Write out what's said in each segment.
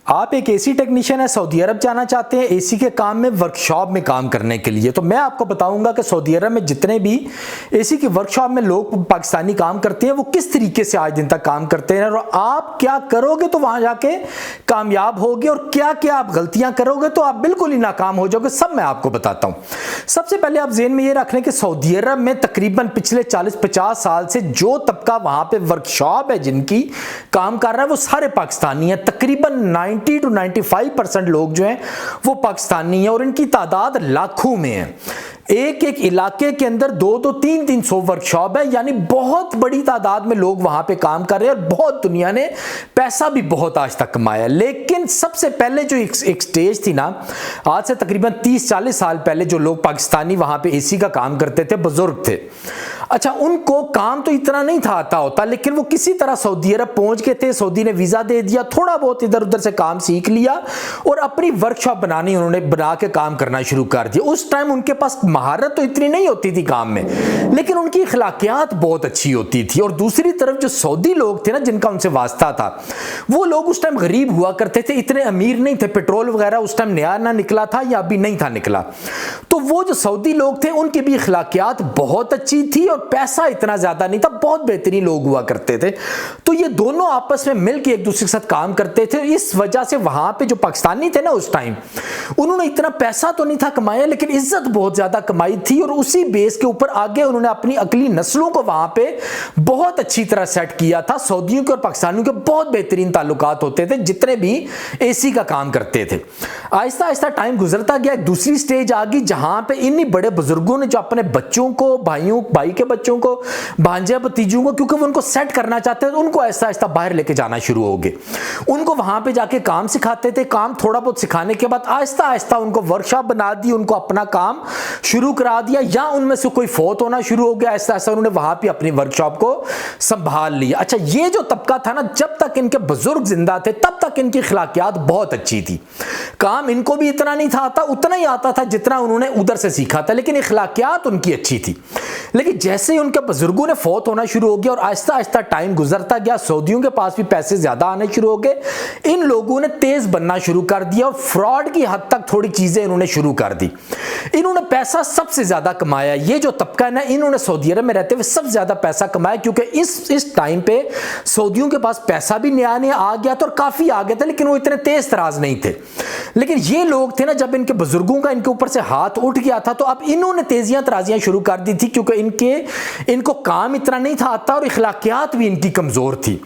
आप एक AC technician है, सऊदी अरब जाना चाहते हैं एसी के काम में, वर्कशॉप में काम करने के लिए, तो मैं आपको बताऊंगा कि सऊदी अरब में जितने भी एसी की वर्कशॉप में लोग पाकिस्तानी काम करते हैं वो किस तरीके से आज दिन तक काम करते हैं और आप क्या करोगे तो वहां जाके कामयाब होगे और क्या क्या आप गलतियां करोगे तो आप बिल्कुल ही नाकाम हो जाओगे, सब मैं आपको बताता हूं। सबसे पहले आप ज़हन में ये रख लें कि सऊदी अरब में तकरीबन पिछले 40-50 साल से जो तबका वहां पे वर्कशॉप है जिनकी काम कर रहा है वो सारे पाकिस्तानी हैं। तकरीबन 90 to 95% लोग जो हैं वो पाकिस्तानी हैं और इनकी तादाद लाखों में है। एक एक इलाके के अंदर 200 300 वर्कशॉप है, यानी बहुत बड़ी तादाद में लोग वहां पे काम कर रहे हैं और बहुत दुनिया ने पैसा भी बहुत आज तक कमाया। लेकिन सबसे पहले जो एक स्टेज थी ना, आज से तकरीबन 30-40 साल पहले जो लोग पाकिस्तानी वहां पे एसी का काम करते थे, बुजुर्ग थे, अच्छा उनको काम तो इतना नहीं था आता होता, लेकिन वो किसी तरह सऊदी अरब पहुंच गए थे, सऊदी ने वीजा दे दिया, थोड़ा बहुत इधर उधर से काम सीख लिया और अपनी वर्कशॉप बनानी उन्होंने बना के काम करना शुरू कर दिया। उस टाइम उनके पास महारत तो इतनी नहीं होती थी काम में, लेकिन उनकी अखलाकियात बहुत अच्छी होती थी। और दूसरी तरफ जो सऊदी लोग थे ना जिनका उनसे वास्ता था, वो लोग उस टाइम गरीब हुआ करते थे, इतने अमीर नहीं थे, पेट्रोल वगैरह उस टाइम नया ना निकला था या अभी नहीं था निकला, तो वो जो सऊदी लोग थे उनकी भी अखलाकियात बहुत अच्छी थी और पैसा इतना ज्यादा नहीं था, बहुत बेहतरीन लोग हुआ करते थे। तो ये दोनों आपस में मिलकर एक दूसरे के साथ काम करते थे। इस वजह से वहां पे जो पाकिस्तानी थे ना उस टाइम, उन्होंने इतना पैसा तो नहीं था कमाया, लेकिन इज्जत बहुत ज्यादा कमाई थी और उसी बेस के ऊपर आगे उन्होंने अपनी अगली नस्लों को वहां पे बहुत अच्छी तरह सेट किया था। सऊदियों के और पाकिस्तानियों के बहुत बेहतरीन ताल्लुकात होते थे जितने भी एसी का काम करते थे। आहिस्ता आहिस्ता टाइम गुजरता गया, एक दूसरी स्टेज आ गई जहां पे इन्हीं बड़े बुजुर्गों ने जो अपने बच्चों को, भाई के बच्चों को, भांजे भतीजों को, क्योंकि वो उनको सेट करना चाहते थे, उनको आहिस्ता आहिस्ता बाहर लेके जाना शुरू हो गए। उनको वहां पे जाके काम सिखाते थे, काम थोड़ा बहुत सिखाने के बाद आहिस्ता आहिस्ता उनको वर्कशॉप बना दी, उनको अपना काम शुरू करा दिया, या उनमें से कोई फौत होना शुरू हो गया, आहिस्ता आहिस्ता उन्होंने वहां पे अपनी वर्कशॉप को संभाल लिया। अच्छा, ये जो तबका था ना, जब तक इनके बुजुर्ग जिंदा थे तब तक इनकी अखलाकियात बहुत अच्छी थी। काम इनको भी इतना नहीं था आता, उतना ही आता था जितना उन्होंने उधर से सीखा था, लेकिन अखलाकियात उनकी अच्छी थी। लेकिन जैसे ही उनके बुजुर्गों ने फौत होना शुरू हो गया और आहिस्ता आहिस्ता टाइम गुजरता गया, सऊदियों के पास भी पैसे ज्यादा आने शुरू हो गए, इन लोगों ने तेज बनना शुरू कर दिया और फ्रॉड की हद तक थोड़ी चीजें इन्होंने शुरू कर दी। इन्होंने पैसा सबसे ज्यादा कमाया, ये जो तबका है ना, इन्होंने सऊदी अरब में रहते हुए सबसे ज्यादा पैसा कमाया, क्योंकि इस टाइम पे सऊदियों के पास पैसा भी नया नया आ गया था और काफी आ गया था, लेकिन वो इतने तेज तराज नहीं थे। लेकिन ये लोग थे ना, जब इनके बुजुर्गों का इनके ऊपर से हाथ उठ गया था तो अब इन्होंने तेजियां तराजियां शुरू कर दी थी, क्योंकि इनको काम इतना नहीं था आता और इखलाकियात भी इनकी कमजोर थी।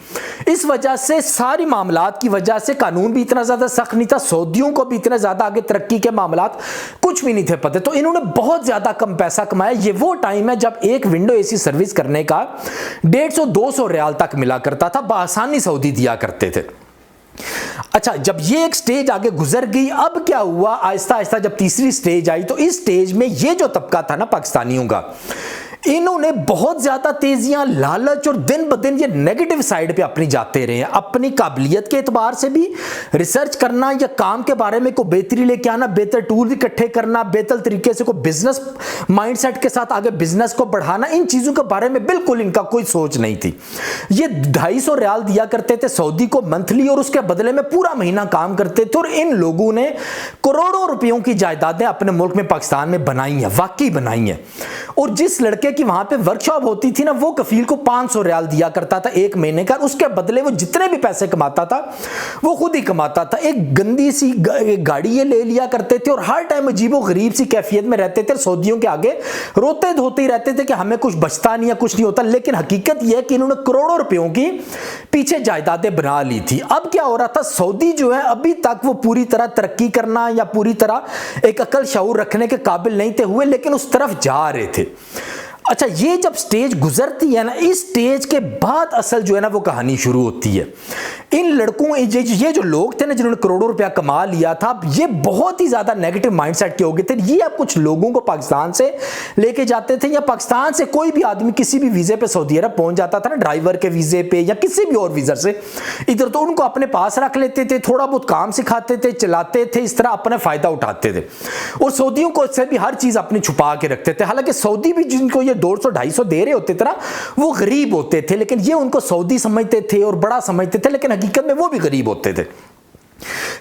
इस वजह से सारी मामलात की वजह से कानून भी इतना ज्यादा सख्त नहीं था, सऊदियों को भी इतना ज्यादा आगे तरक्की के मामलात कुछ भी नहीं थे पते, तो इन्होंने बहुत ज्यादा कम पैसा कमाया। ये वो टाइम है जब एक विंडो एसी सर्विस करने का 150-200 रियाल तक मिला करता था, बआसानी सऊदी दिया करते थे। अच्छा, जब ये एक स्टेज आगे गुजर गई, अब क्या हुआ, आहिस्ता आहिस्ता जब तीसरी स्टेज आई तो इस स्टेज में ये जो तबका था ना पाकिस्तानियों का, इन्होंने बहुत ज्यादा तेजियां, लालच और दिन ब दिन ये नेगेटिव साइड पे अपनी जाते रहे हैं। अपनी काबिलियत के एतबार से भी रिसर्च करना या काम के बारे में को बेहतरी लेके आना, बेहतर टूल इकट्ठे करना, बेहतर तरीके से को बिजनेस माइंडसेट के साथ आगे बिजनेस को बढ़ाना, इन चीजों के बारे में बिल्कुल इनका कोई सोच नहीं थी। ये 250 रियाल दिया करते थे सऊदी को मंथली और उसके बदले में पूरा महीना काम करते थे, और इन लोगों ने करोड़ों रुपयों की जायदादें अपने मुल्क में, पाकिस्तान में बनाई हैं, वाकई बनाई हैं। और जिस लड़के की वहां पे वर्कशॉप होती थी ना, वो कफील को 500 रियाल दिया करता था एक महीने का, उसके बदले वो जितने भी पैसे कमाता था वो खुद ही कमाता था। एक गंदी सी गाड़ी ये ले लिया करते थे और हर टाइम अजीबो गरीब सी कैफियत में रहते थे, सऊदियों के आगे रोते धोते ही रहते थे कि हमें कुछ बचता नहीं है, कुछ नहीं होता। लेकिन हकीकत यह है कि इन्होंने करोड़ों रुपयों की पीछे जायदादें बना ली थी। अब क्या हो रहा था, सऊदी जो है अभी तक वो पूरी तरह तरक्की करना या पूरी तरह एक अकल शऊर रखने के काबिल नहीं थे हुए, लेकिन उस तरफ जा रहे थे। अच्छा, ये जब स्टेज गुजरती है ना, इस स्टेज के बाद असल जो है ना वो कहानी शुरू होती है। इन लड़कों, ये जो लोग थे ना जिन्होंने करोड़ों रुपया कमा लिया था, ये बहुत ही ज्यादा नेगेटिव माइंडसेट के हो गए थे। ये अब कुछ लोगों को पाकिस्तान से लेके जाते थे, या पाकिस्तान से कोई भी आदमी किसी भी वीजे पे सऊदी अरब पहुंच जाता था ना, ड्राइवर के वीजे पे या किसी भी और वीजा से इधर, तो उनको अपने पास रख लेते थे, थोड़ा बहुत काम सिखाते थे, चलाते थे, इस तरह अपना फायदा उठाते थे। और सऊदियों को इससे भी हर चीज अपनी छुपा के रखते थे। हालांकि सऊदी भी जिनको ये 150-250 दे रहे होते थे ना, वो गरीब होते थे, लेकिन ये उनको सऊदी समझते थे और बड़ा समझते थे, लेकिन हकीकत में वो भी गरीब होते थे।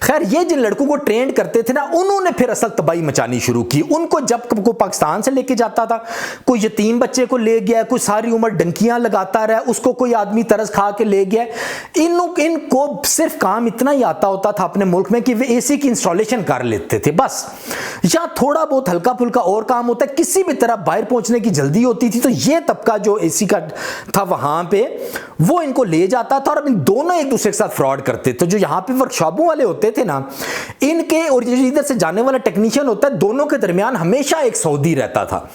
खैर ये जिन लड़कों को ट्रेंड करते थे ना, उन्होंने फिर असल तबाही मचानी शुरू की। उनको जब कोई पाकिस्तान से लेके जाता था, कोई यतीम बच्चे को ले गया, कोई सारी उम्र डंकियां लगाता रहा, उसको कोई आदमी तरस खा के ले गया। इनको सिर्फ काम इतना ही आता होता था अपने मुल्क में कि वे एसी की इंस्टॉलेशन कर लेते थे बस, या थोड़ा बहुत हल्का फुल्का और काम होता है, किसी भी तरह बाहर पहुंचने की जल्दी होती थी। तो ये तबका जो एसी का था वहां पे, वो इनको ले जाता था और इन दोनों एक दूसरे के साथ फ्रॉड करते। तो जो यहाँ पे वर्कशॉपों वाले होते थे ना, इनके और इधर से जाने वाला टेक्नीशियन होता है, दोनों के दरमियान हमेशा एक सऊदी रहता था।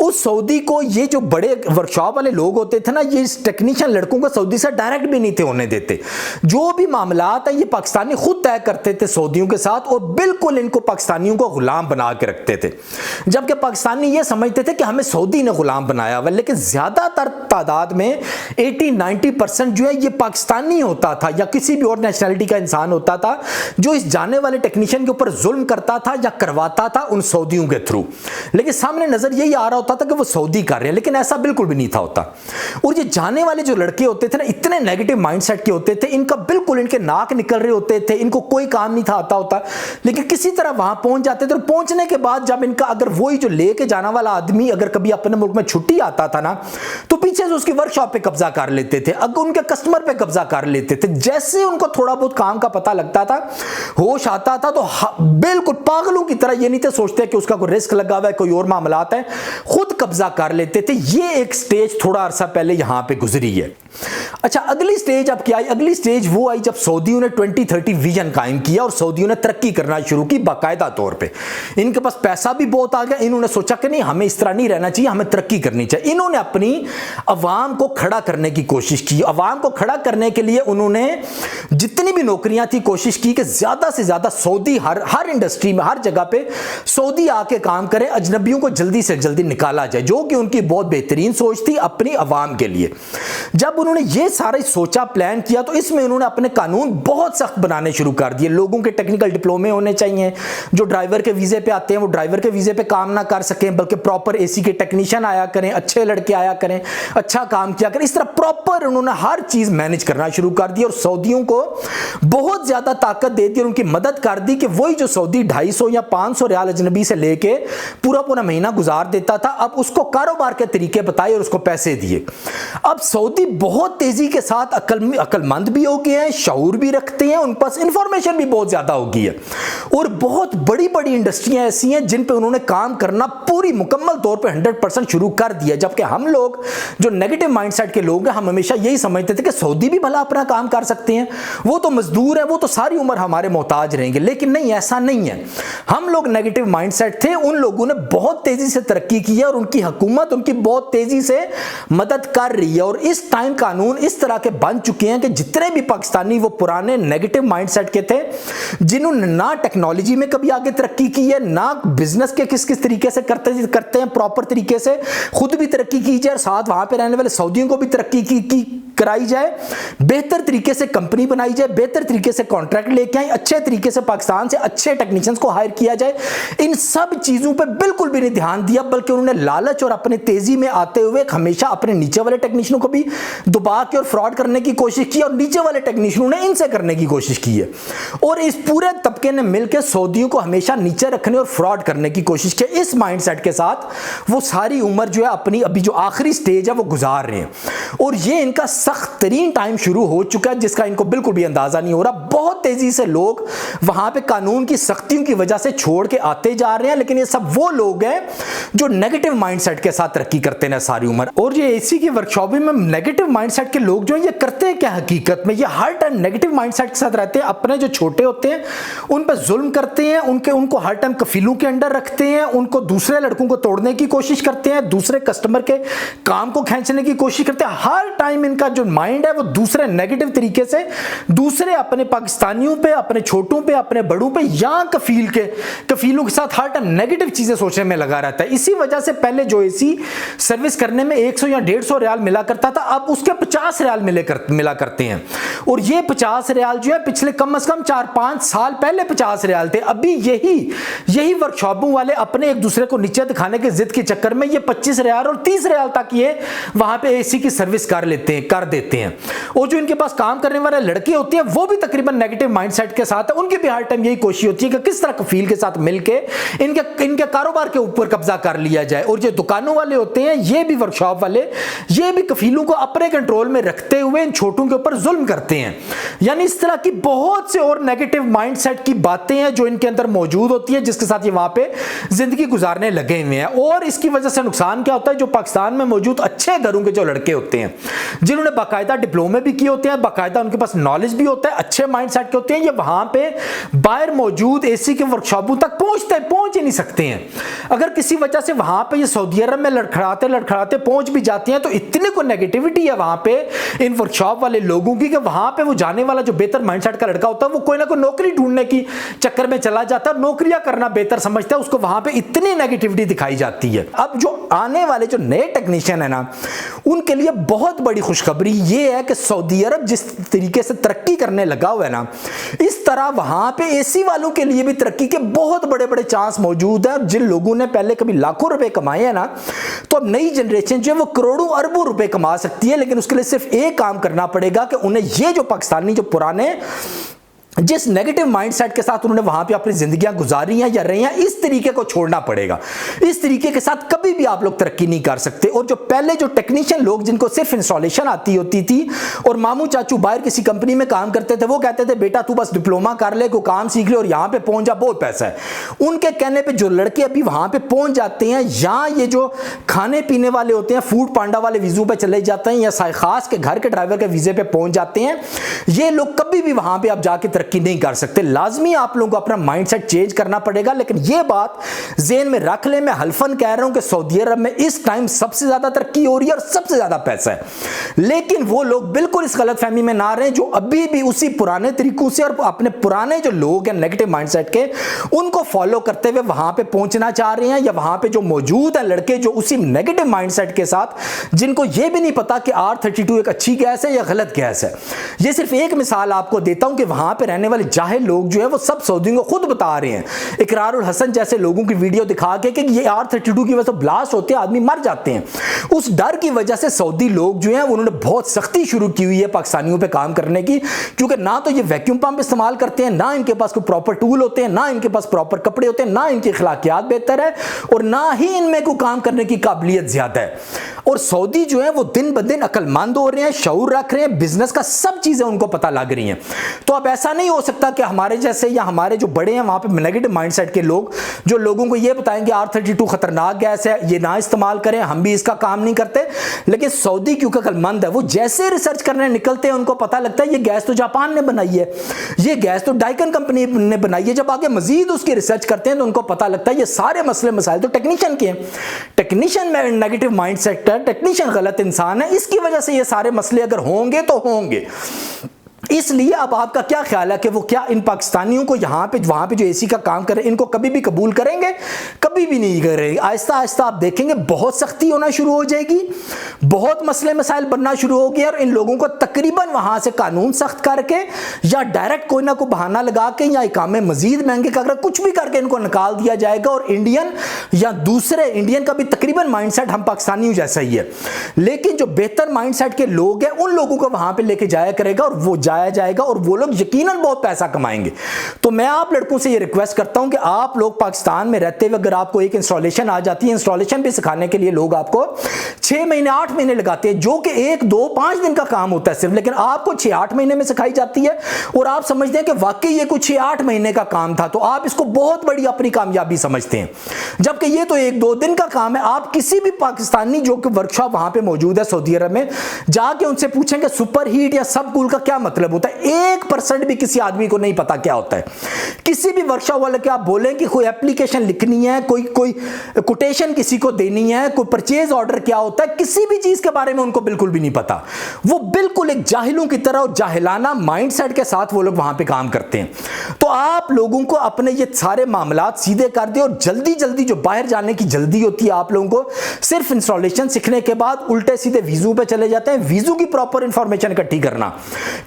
उस सऊदी को ये जो बड़े वर्कशॉप वाले लोग होते थे ना, ये इस टेक्नीशियन लड़कों को सऊदी से डायरेक्ट भी नहीं थे होने देते। जो भी मामलात है ये पाकिस्तानी खुद तय करते थे सऊदियों के साथ, और बिल्कुल इनको पाकिस्तानियों को गुलाम बना के रखते थे। जबकि पाकिस्तानी ये समझते थे कि हमें सऊदी ने गुलाम बनाया हुआ, लेकिन ज्यादातर तादाद में 80-90% जो है ये पाकिस्तानी होता था या किसी भी और नेशनलिटी का इंसान होता था, जो इस जाने वाले टेक्नीशियन के ऊपर जुल्म करता था या करवाता था उन सऊदियों के थ्रू। लेकिन सामने नजर यही आ रहा होता था कि वो सऊदी कर रहे हैं, लेकिन ऐसा बिल्कुल भी नहीं था होता। और ये जाने वाले जो लड़के होते थे ना, इतने नेगेटिव माइंडसेट के होते थे, इनका बिल्कुल इनके नाक निकल रहे होते थे, इनको कोई काम नहीं था आता होता, लेकिन किसी तरह वहां पहुंच जाते थे। और पहुंचने के बाद जब इनका अगर वही जो लेके जाने वाला आदमी अगर कभी अपने मुल्क में छुट्टी आता था ना, तो पीछे से उसकी वर्कशॉप पे कब्जा कर लेते थे, अगर उनके कस्टमर पे कब्जा कर लेते थे। जैसे उनको थोड़ा बहुत काम का पता लगता था, होश आता था, तो बिल्कुल पागलों की तरह, ये नहीं थे सोचते कि उसका कोई रिस्क लगा हुआ है, कोई और मामलात है, खुद कब्जा कर लेते थे। ये एक स्टेज थोड़ा अरसा पहले यहां पे गुजरी है। अच्छा, अगली स्टेज अब क्या आई? अगली स्टेज वो आई जब सऊदियों ने 2030 विजन कायम किया और सऊदियों ने तरक्की करना शुरू की बाकायदा तौर पे। इनके पास पैसा भी बहुत आ गया, इन्होंने सोचा कि नहीं, हमें इस तरह नहीं रहना चाहिए, हमें तरक्की करनी चाहिए। इन्होंने अपनी अवाम को खड़ा करने की कोशिश की। अवाम को खड़ा करने के लिए उन्होंने जितनी भी नौकरियां थी कोशिश की कि ज्यादा से ज्यादा सऊदी हर इंडस्ट्री में, हर जगह पे सऊदी आके काम करे, अजनबियों को जल्दी से जल्दी निकाला जाए, जो कि उनकी बहुत बेहतरीन सोच थी अपनी अवाम के लिए। जब उन्होंने ये सारा सोचा, प्लान किया, तो इसमें उन्होंने अपने कानून बहुत सख्त बनाने शुरू कर दिए। लोगों के टेक्निकल डिप्लोमे होने चाहिए, जो ड्राइवर के वीजे पे आते हैं वो ड्राइवर के वीजे पे काम ना कर सकें, बल्कि प्रॉपर एसी के टेक्नीशियन आया करें, अच्छे लड़के आया करें, अच्छा काम किया करें। इस तरह प्रॉपर उन्होंने हर चीज मैनेज करना शुरू कर दी और सऊदियों को बहुत ज्यादा ताकत दे दी और उनकी मदद कर दी कि वही जो सऊदी 250 या 500 रियाल अजनबी से लेके पूरा पूरा महीना गुजार देता था, अब उसको कारोबार के तरीके बताए और उसको पैसे दिए। अब सऊदी बहुत तेजी के साथ अक्लमंद भी हो गए हैं, शऊर भी रखते हैं, उन पास इंफॉर्मेशन भी बहुत ज्यादा हो गई है, और बहुत बड़ी बड़ी इंडस्ट्रियां ऐसी हैं जिन पे उन्होंने काम करना पूरी मुकम्मल तौर पे 100% शुरू कर दिया। जबकि हम लोग जो नेगेटिव माइंडसेट के लोग हैं, हम हमेशा यही समझते थे कि सऊदी भी भला अपना काम कर सकते हैं, वो तो मजदूर है, वो तो सारी उम्र हमारे मोहताज रहेंगे। लेकिन नहीं, ऐसा नहीं है। हम लोग नेगेटिव माइंडसेट थे, उन लोगों ने बहुत तेजी से तरक्की की है और उनकी हुकूमत उनकी बहुत तेजी से मदद कर रही है। और इस टाइम कानून इस तरह के बन चुके हैं कि जितने भी पाकिस्तानी वो पुराने नेगेटिव माइंडसेट के थे, जिन्होंने ना टेक्नोलॉजी में कभी आगे तरक्की की है, ना बिजनेस के किस किस तरीके से करते हैं प्रॉपर तरीके से, खुद भी तरक्की की जाए, साथ वहां पे रहने वाले सऊदियों को भी तरक्की की कराई जाए, बेहतर तरीके से कंपनी बनाई जाए, बेहतर तरीके से कॉन्ट्रैक्ट लेके आए, अच्छे तरीके से पाकिस्तान से अच्छे टेक्नीशियंस को हायर किया जाए। इन सब चीजों पे बिल्कुल भी नहीं ध्यान दिया, बल्कि उन्होंने लालच और अपने तेजी में आते हुए हमेशा अपने नीचे वाले टेक्नीशियनों को भी दबा के और फ्रॉड करने की कोशिश की, और नीचे वाले टेक्नीशियनों ने इनसे करने की कोशिश की है। और इस पूरे तबके ने मिलकर सऊदियों को हमेशा नीचे रखने और फ्रॉड करने की कोशिश की। इस माइंडसेट के साथ वो सारी उम्र जो है अपनी अभी जो आखिरी स्टेज है वो गुजार रहे हैं, और ये इनका सख्त तरीन टाइम शुरू हो चुका है, जिसका इनको बिल्कुल भी अंदाजा नहीं हो रहा। बहुत तेजी से लोग वहां पे कानून की सख्तियों की वजह से छोड़ के आते जा रहे हैं, लेकिन ये सब वो लोग हैं जो नेगेटिव माइंडसेट के साथ तरक्की करते हैं सारी उम्र। और ये एसी की वर्कशॉप में नेगेटिव माइंडसेट के लोग जो ये करते हैं क्या हकीकत में, ये हर टाइम नेगेटिव माइंडसेट के साथ रहते हैं। अपने जो छोटे होते हैं उन पर जुल्म करते हैं, उनको हर टाइम कफीलों के अंडर रखते हैं, उनको दूसरे लड़कों को तोड़ने की कोशिश करते हैं, दूसरे कस्टमर के काम को खींचने की कोशिश करते हैं। हर टाइम इनका जो माइंड है वो दूसरे नेगेटिव तरीके से, दूसरे अपने पाकिस्तानियों पे, अपने छोटों पे, अपने बड़ों पे या कफीलों के साथ हर टाइम नेगेटिव चीजें सोचने में लगा रहता है। इसी वजह से पहले जो एसी सर्विस करने में 100 या 150 रियाल मिला करता था, अब उसके 50 रियाल मिला करते हैं। और ये 50 रियाल जो है पिछले कम से कम 4-5 साल पहले 50 रियाल थे। अभी यही वर्कशॉपों वाले अपने एक दूसरे को नीचे दिखाने के जिद के चक्कर में ये 25 रियाल और 30 रियाल तक ये वहां पे एसी की सर्विस कर देते हैं। और जो इनके पास काम करने वाले लड़के होते हैं वो भी तकरीबन नेगेटिव माइंडसेट के साथ है। उनकी भी हर टाइम यही कोशिश होती है कि किस तरह कफील के साथ मिलके इनके कारोबार के ऊपर कब्जा कर लिया जाए। और जो दुकानों वाले होते हैं, ये भी वर्कशॉप वाले, ये भी कफीलों को अपने कंट्रोल में रखते हुए इन छोटों के ऊपर जुल्म करते हैं। यानी इस तरह की बहुत से और नेगेटिव माइंडसेट की बातें हैं जो इनके अंदर मौजूद होती है, जिसके साथ ये वहां पे जिंदगी गुजारने लगे हुए हैं। और इसकी वजह से नुकसान क्या होता है, जो पाकिस्तान में मौजूद अच्छे घरों के जो लड़के होते हैं, जिन्होंने बाकायदा डिप्लोमे भी किए होते हैं, बाकायदा उनके पास नॉलेज भी होता है, अच्छे माइंडसेट के होते हैं, ये वहां पे बाहर मौजूद एसी के वर्कशॉपों तक पहुंच ही नहीं सकते हैं। अगर किसी वजह से वहां पे ये सऊदी अरब में लड़खड़ाते पहुंच भी जाते हैं तो इतनी को नेगेटिविटी है वहां पे इन वर्कशॉप वाले लोगों की कि वहां पे वो जाने वाला जो बेहतर माइंडसेट का लड़का होता है वो कोई ना कोई नौकरी ढूंढने की चक्कर में चला जाता है, नौकरियां करना बेहतर समझता है, उसको वहां पे इतनी नेगेटिविटी दिखाई जाती है। अब जो आने वाले जो नए टेक्नीशियन है ना, उनके लिए बहुत बड़ी खुशखबरी ये है कि सऊदी अरब जिस तरीके से तरक्की करने लगा हुआ है ना, इस तरह वहां पे एसी वालों के लिए भी तरक्की के बहुत बड़े बड़े चांस मौजूद है। जिन लोगों ने पहले कभी लाखों रुपए कमाए हैं ना, तो अब नई जनरेशन जो है वो करोड़ों अरबों रुपए कमा सकती है। लेकिन उसके लिए सिर्फ एक काम करना पड़ेगा कि उन्हें ये जो पाकिस्तानी जो पुराने जिस नेगेटिव माइंडसेट के साथ उन्होंने वहां पे अपनी जिंदगियां गुजारी हैं या रही हैं, इस तरीके को छोड़ना पड़ेगा। इस तरीके के साथ कभी भी आप लोग तरक्की नहीं कर सकते। और जो पहले जो टेक्नीशियन लोग जिनको सिर्फ इंस्टॉलेशन आती होती थी और मामू चाचू बाहर किसी कंपनी में काम करते थे, वो कहते थे बेटा तू बस डिप्लोमा कर ले, कोई काम सीख ले और यहां पे पहुंच जा, बहुत पैसा है। उनके कहने पर जो लड़के अभी वहां पर पहुंच जाते हैं, या ये जो खाने पीने वाले होते हैं फूड पांडा वाले वीजों पर चले जाते हैं, या खास के घर के ड्राइवर के वीजे पे पहुंच जाते हैं, ये लोग कभी भी वहां पर आप जाके तरक्की नहीं कर सकते। लाजमी आप लोगों को अपना माइंडसेट चेंज करना पड़ेगा। लेकिन यह बात ज़हन में रख ले, मैं हल्फन कह रहा हूं कि सऊदी अरब में इस टाइम सबसे ज्यादा तरक्की हो रही है और सबसे ज्यादा पैसा है। लेकिन वो लोग बिल्कुल इस गलतफहमी में ना रहे जो अभी भी उसी पुराने तरीकों से और अपने पुराने जो लोग हैं नेगेटिव माइंडसेट के, उनको फॉलो करते हुए वहां पे पहुंचना चाह रहे हैं, या वहां पे जो मौजूद है लड़के जो उसी नेगेटिव माइंडसेट के साथ, जिनको यह भी नहीं पता कि R32 एक अच्छी गैस है या गलत गैस है। यह सिर्फ एक मिसाल आपको देता हूं कि वहां पे रहने वाले जाहिल लोग जो है वो सब सऊदियों को खुद बता रहे हैं, इकरारुल हसन जैसे लोगों की वीडियो दिखा के कि ये R32 की वजह से ब्लास्ट होते हैं, आदमी मर जाते हैं। उस डर की वजह से सऊदी लोग जो हैं उन्होंने बहुत सख्ती शुरू की हुई है पाकिस्तानियों पे काम करने की, क्योंकि ना तो ये वैक्यूम पंप इस्तेमाल करते हैं, ना इनके पास कोई प्रॉपर टूल होते हैं, ना इनके पास प्रॉपर कपड़े होते हैं, ना इनकी अखलाकियात बेहतर है, और ना ही इनमें कोई काम करने की काबिलियत ज्यादा है। और सऊदी जो है वो दिन ब दिन अक्लमंद हो रहे हैं, शऊर रख रहे हैं, बिजनेस का सब चीजें उनको पता लग रही हैं। तो अब ऐसा नहीं हो सकता कि हमारे जैसे या हमारे जो बड़े हैं वहां पे नेगेटिव माइंडसेट के लोग जो लोगों को ये बताएंगे R32 खतरनाक गैस है, ये ना इस्तेमाल करें, हम भी इसका काम नहीं करते। लेकिन सऊदी क्योंकि अक्लमंद है, वो जैसे रिसर्च करने निकलते हैं उनको पता लगता है ये गैस तो जापान ने बनाई है, ये गैस तो डाइकन कंपनी ने बनाई है। जब आगे मजीद उसकी रिसर्च करते हैं तो उनको पता लगता है ये सारे मसले मसाइल तो टेक्नीशियन के हैं। टेक्नीशियन में नेगेटिव माइंडसेट है, टेक्नीशियन गलत इंसान है, इसकी वजह से ये सारे मसले अगर होंगे तो होंगे। इसलिए अब आपका क्या ख्याल है कि वो क्या इन पाकिस्तानियों को यहाँ पे वहाँ पे जो एसी का काम कर रहे हैं इनको कभी भी कबूल करेंगे? कभी भी नहीं करेंगे। आहिस्ता आहिस्ता आप देखेंगे बहुत सख्ती होना शुरू हो जाएगी, बहुत मसले मसाइल बनना शुरू हो गए, और इन लोगों को तकरीबन वहाँ से कानून सख्त करके या डायरेक्ट कोई ना कोई बहाना लगा के या इकामे मजीद महंगे कर कुछ भी करके इनको निकाल दिया जाएगा। और इंडियन या दूसरे इंडियन का भी तकरीबन माइंडसेट हम पाकिस्तानियों जैसा ही है, लेकिन जो बेहतर माइंडसेट के लोग हैं उन लोगों को वहाँ पर लेके जाया करेगा और वो जाएगा और वो लोग यकीनन बहुत पैसा कमाएंगे। तो मैं आप लड़कों से ये रिक्वेस्ट करता हूं कि आप लोग पाकिस्तान में रहते हुए अगर आपको एक इंस्टॉलेशन आ जाती है, इंस्टॉलेशन भी सिखाने के लिए लोग आपको 6 महीने 8 महीने लगाते हैं, जो कि 1 2 5 दिन का काम होता है सिर्फ, लेकिन आपको 6-8 महीने में सिखाई जाती है और आप समझते हैं कि वाकई ये कुछ 6-8 महीने का काम था, तो आप इसको बहुत बड़ी अपनी कामयाबी समझते हैं, जबकि ये तो 1-2 दिन का काम है। आप किसी भी पाकिस्तानी जो कि वर्कशॉप वहां पे मौजूद है सऊदी अरब में, जाके उनसे पूछेंगे सुपर हीट या सब कूल का क्या मतलब मतलब होता है 1% भी किसी आदमी को नहीं पता क्या होता है। किसी भी वर्कशॉप वाले के आप बोलें कि कोई एप्लीकेशन लिखनी है, कोई कोटेशन किसी को देनी है, कोई परचेज ऑर्डर क्या होता है, किसी भी चीज के बारे में उनको बिल्कुल भी नहीं पता। वो बिल्कुल एक जाहिलों की तरह और जाहिलाना माइंडसेट के साथ वो लोग वहां पे काम करते हैं। तो आप लोगों को अपने ये सारे मामलात सीधे कर दिए और जल्दी जल्दी जो बाहर जाने की जल्दी होती है आप लोगों को, सिर्फ इंस्टॉलेशन सीखने के बाद उल्टे सीधे वीजू पे चले जाते हैं। वीजू की प्रॉपर इंफॉर्मेशन इकट्ठी करना,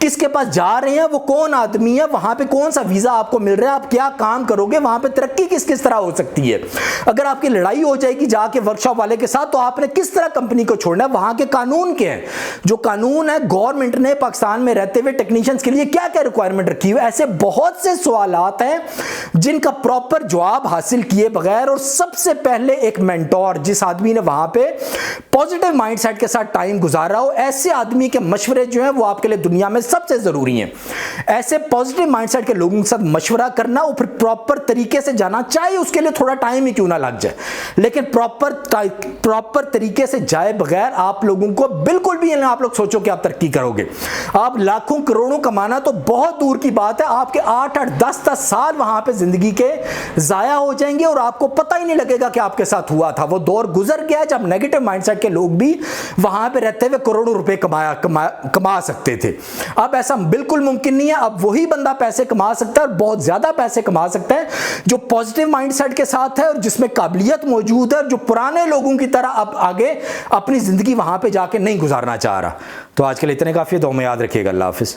किसके पास जा रहे हैं, वो कौन आदमी है, वहां पे कौन सा वीजा आपको मिल रहा है, आप क्या काम करोगे, वहां पे तरक्की किस किस तरह हो सकती है। अगर आपकी लड़ाई हो जाएगी जाके वर्कशॉप वाले के साथ, तो आपने किस तरह कंपनी को छोड़ना है, वहां के कानून क्या है, जो कानून है गवर्नमेंट ने पाकिस्तान में रहते हुए टेक्नीशियंस के लिए क्या क्या रिक्वायरमेंट रखी हुई है। ऐसे बहुत से सवालात हैं जिनका प्रॉपर जवाब हासिल किए बगैर, और सबसे पहले एक मेंटोर, जिस आदमी ने वहां पे पॉजिटिव माइंडसेट के साथ टाइम गुजारा हो, ऐसे आदमी के मशवरे जो हैं वो आपके लिए दुनिया में सबसे जरूरी हैं। ऐसे पॉजिटिव माइंडसेट के लोगों के साथ मशवरा करना और फिर प्रॉपर तरीके से जाना, चाहे उसके लिए थोड़ा टाइम ही क्यों ना लग जाए, लेकिन प्रॉपर तरीके से जाए बगैर आप लोगों को बिल्कुल भी आप लोग सोचो कि आप तरक्की करोगे। आप लाखों करोड़ों कमाना तो बहुत दूर की बात है, आपके 8-8 10-10 साल वहां पे जिंदगी के जाया हो जाएंगे और आपको पता ही नहीं लगेगा कि आपके साथ हुआ था। वो दौर गुजर गया जब नेगेटिव माइंडसेट के लोग भी वहां पे रहते हुए करोड़ों रुपए कमा सकते थे। अब ऐसा बिल्कुल मुमकिन नहीं है। अब वही बंदा पैसे कमा सकता है और बहुत ज्यादा पैसे कमा सकता है जो पॉजिटिव माइंडसेट के साथ है और जिसमें काबिलियत मौजूद है, जो पुराने लोगों की तरह अब आगे अपनी जिंदगी वहां पे जाके नहीं गुजारना चाह रहा। तो आज के लिए इतने काफी है, दुआ में याद रखिएगा। अल्लाह हाफिज।